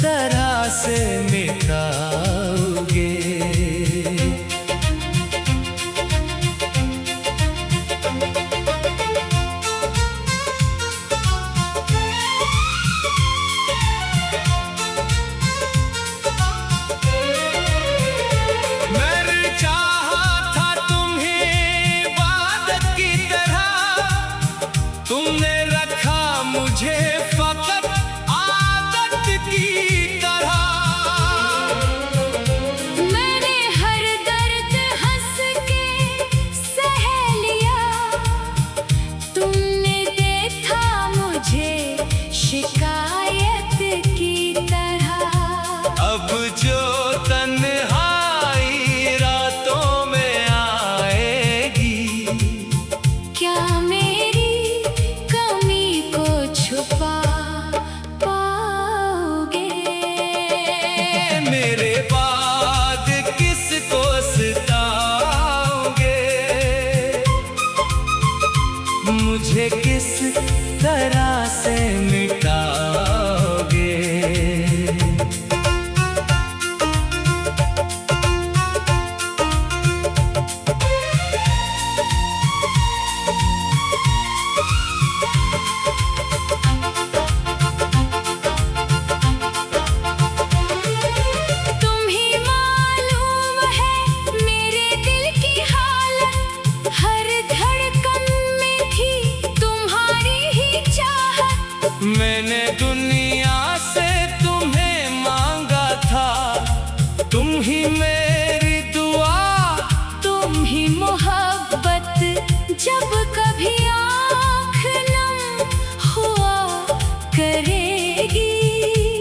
तरह से मिटाओगे। तुमने रखा मुझे फकत आदत की तरह। मैंने हर दर्द हंस के सह लिया, तुमने देखा मुझे शिकायत की तरह। अब जो तन्हाई रातों में आएगी, क्या मेरी कमी को छुपा पाओगे? मेरे बाद किसको सताओगे? मुझे किस तरह से मिटाओगे? मैंने दुनिया से तुम्हें मांगा था, तुम ही मेरी दुआ, तुम ही मोहब्बत। जब कभी आँख नम हुआ करेगी,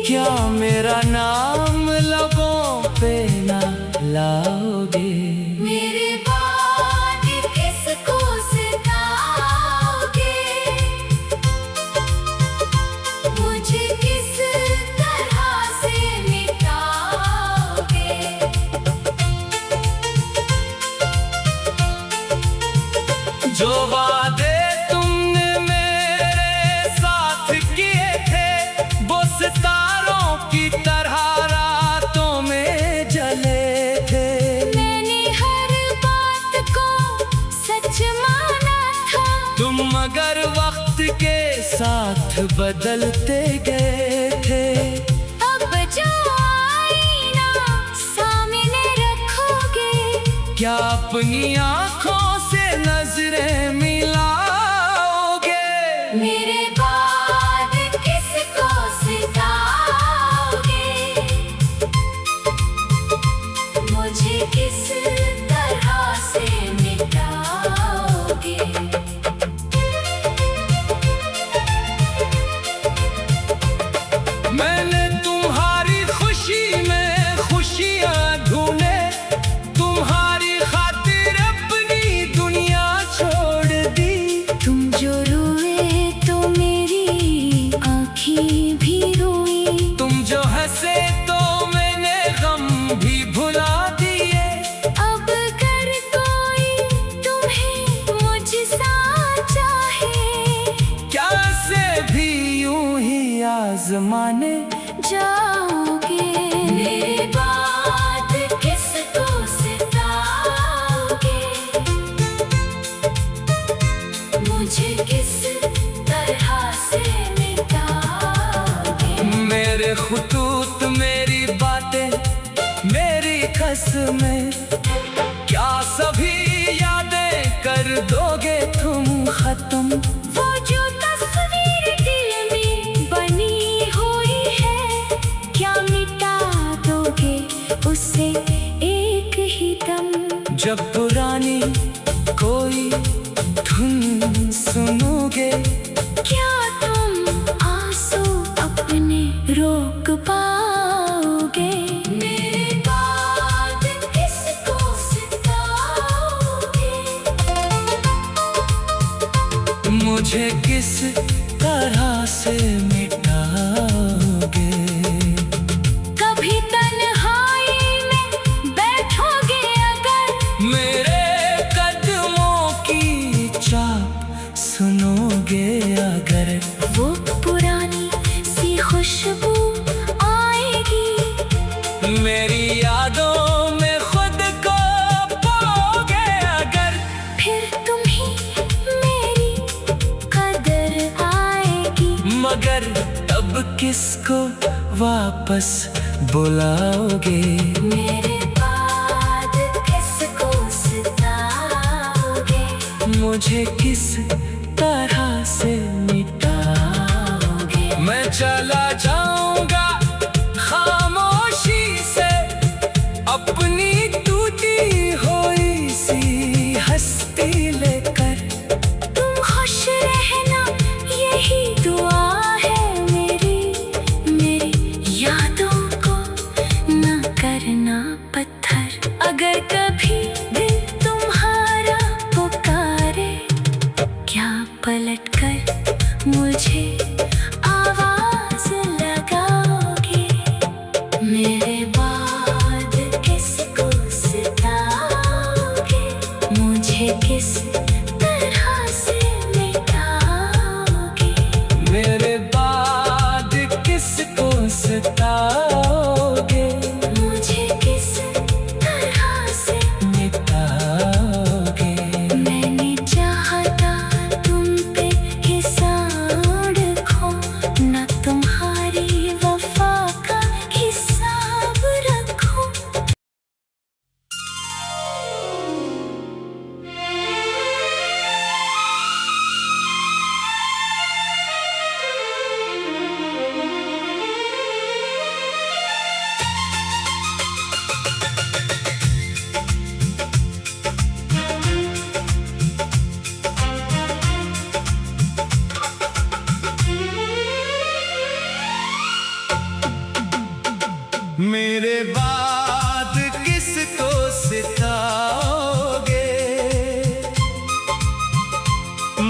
क्या मेरा नाम लबों पे ना लाओगे? मेरे बाद किसको सताओगे? मुझे किस तरह से मिटाओगे? जो वादे तुमने मेरे साथ किए थे, वो सितारों की तरह रातों में जले थे। मैंने हर बात को सच माना था, तुम मगर वक्त के साथ बदलते गए थे। अब जो आईना सामने रखोगे, क्या अपनी आँखों से नजरें मिलाओगे? मेरे बाद किसको सताओगे? मुझे किस तरह से मिटाओगे? मैंने तुम्हारी खुशी में खुशियाँ ढूंढे, तुम्हारी खातिर अपनी दुनिया छोड़ दी। तुम जो रोए तो मेरी आँखें भी रोई, तुम जो हंसे तो मैंने गम भी भुला दिए। अब कर कोई तुम्हें मुझसा चाहे, क्या से भी यूं ही आजमाने जाओगे? मेरे बाद किसको सताओगे? मुझे किस तरह से मिटाओगे? मेरे खुतूत, मेरी बातें, मेरी कसमें, क्या सभी यादें कर दोगे तुम खत्म? वो जो तस्वीर दिल में बनी हुई है, क्या मिटा दोगे उसे एक ही दम? जब पुरानी कोई धुन सुनोगे, क्या तुम आंसू अपने रोक पाओगे? मेरे बाद किसको सताओगे? मुझे किस तरह से मिटाओगे? कभी तन्हाई में बैठोगे अगर, मेरे कदमों की चाप सुनोगे अगर, वो पुरानी सी खुशबू अब किसको वापस बुलाओगे? मेरे बाद किसको सताओगे? मुझे किस तरह से मिटाओगे? मैं चला जाऊंगा खामोशी से, अपनी टूटी हुई सी हस्ती लेकर। तुम खुश रहना यही दुआ है मेरी, मेरी यादों को न करना पत्थर। अगर कभी दिल तुम्हारा पुकारे, क्या पलट कर मुझे आवाज लगाओगे? मेरे बाद किसको सताओगे? मुझे किस तरह से मिटाओगे? मेरे बाद किसको सताओगे? मुझे किस तरह से मिटाओगे? मैंने चाहा था तुम पे हिसाब रखो, न तुम्हारी वफा का हिसाब रखो। मेरे बाद किसको सताओगे?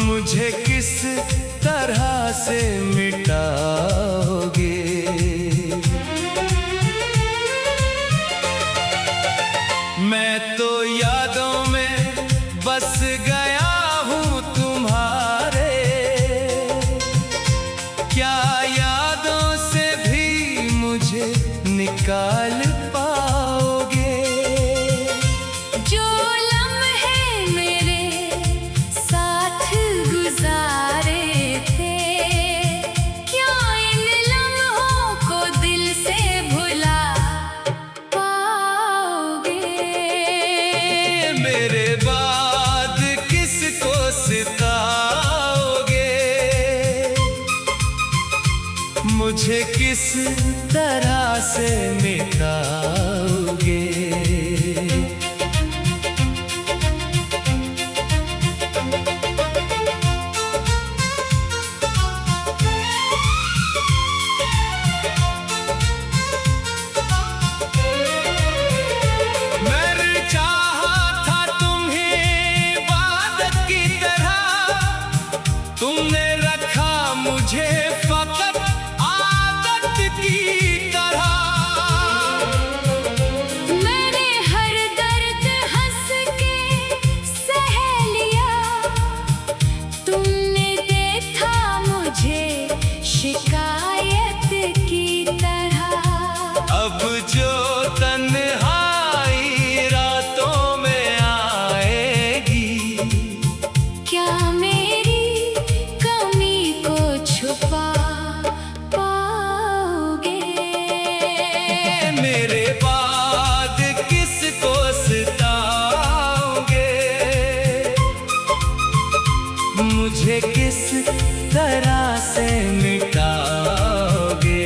मुझे किस तरह से मिटाओगे? मैं तो यादों में बस गया हूँ तुम्हारे, क्या यादों से भी मुझे निकाल पाओगे? जो लम्हे मेरे साथ गुजारे थे, क्या इन लम्हों को दिल से भुला पाओगे? मेरे बाद किसको सताओगे? मुझे किस तरह से मिटाओगे? मैंने चाहा था तुम्हें इबादत की तरह, तुमने रखा मुझे फकत आदत की तरह। मैंने हर दर्द हंस के सह लिया, तुमने देखा मुझे शिकायत की तरह। अब जो तन्हाई रातों में आएगी, क्या मेरी कमी को छुपा पाओगे? मेरे बाद किसको सताओगे? मुझे किस तरह से मिटाओगे?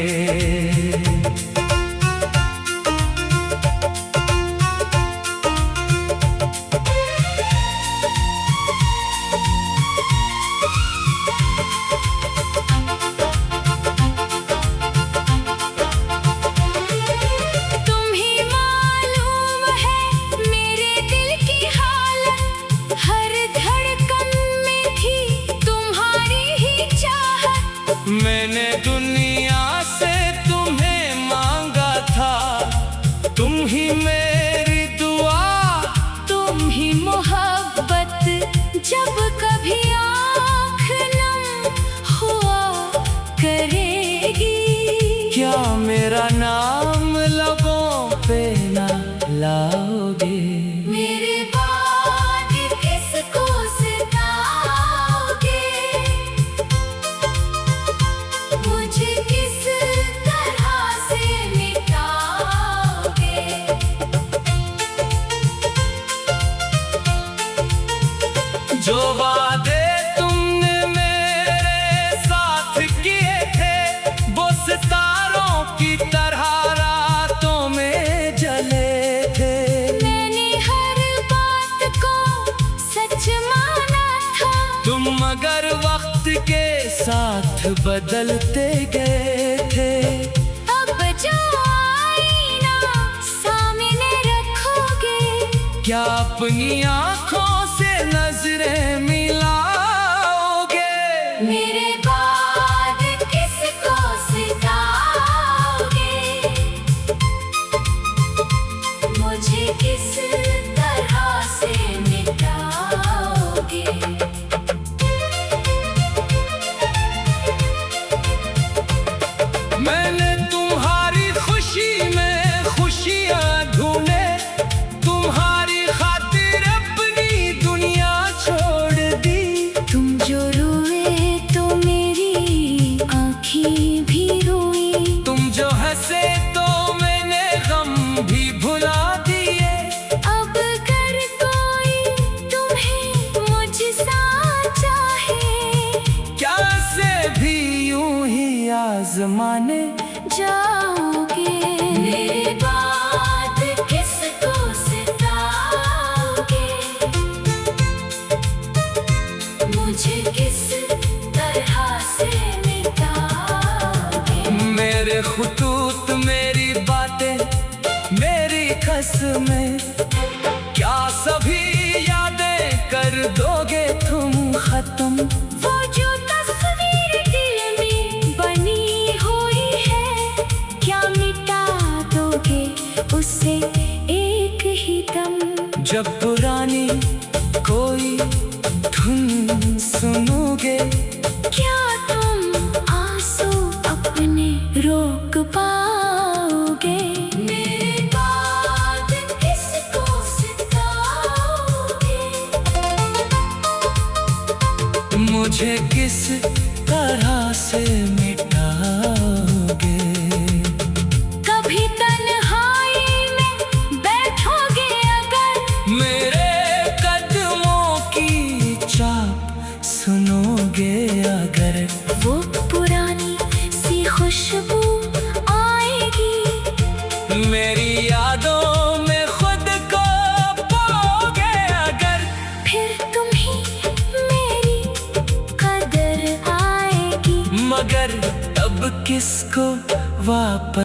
तुम ही मालूम है मेरे दिल की हालत, हर धड़कन में थी तुम्हारी ही चाहत। मैंने दुनिया से तुम्हें मांगा था, तुम ही मेरी दुआ, तुम ही मोहब्बत, जब कभी आँख नम हुआ करेगी। क्या मेरा नाम लबों पे ना लाओगे? मेरे बाद किसको सताओगे? मुझे किस जो वादे तुमने मेरे साथ किए थे वो सितारों की तरह रातों में जले थे। मैंने हर बात को सच माना था, तुम मगर वक्त के साथ बदलते गए थे। अब जो आईना सामने रखोगे, क्या अपनी आंखों से नजरें मिलाओगे? मेरे बाद किसको सिताओगे? मुझे किस तरह से मिटाओगे? मैंने तुम्हारी खुशी में खुशियां ढूंढे, तुम्हारी खातिर अपनी दुनिया छोड़ दी। तुम जो रोए तो मेरी आँखें भी रोई, तुम जो हंसे तो मैंने गम भी भुला दिए। अब कर कोई तुम्हें मुझसा चाहे, क्या से भी यूं ही आजमाने जाओगे? मेरे बाद किसको सिताओगे? मुझे किस तरह से मिटाओगे? मेरे खुतूत, मेरी बातें, मेरी कसमें, क्या सभी यादें कर दोगे तुम खत्म? वो जो तस्वीर दिल में बनी हुई है, क्या मिटा दोगे उससे एक ही दम? जब पुरानी कोई धुन सुनोगे, क्या तुम आंसू अपने रोक पाओगे? मेरे बाद किसको सिताओगे? मुझे किस तरह से मिटाओगे? कभी तन्हाई में बैठोगे अगर, मेरे कदमों की चाप सुनोगे अगर, वो पुरानी सी खुशबू आएगी, मेरी यादों में खुद को पाओगे अगर, फिर तुम्हें मेरी कदर आएगी। मगर अब किसको वापस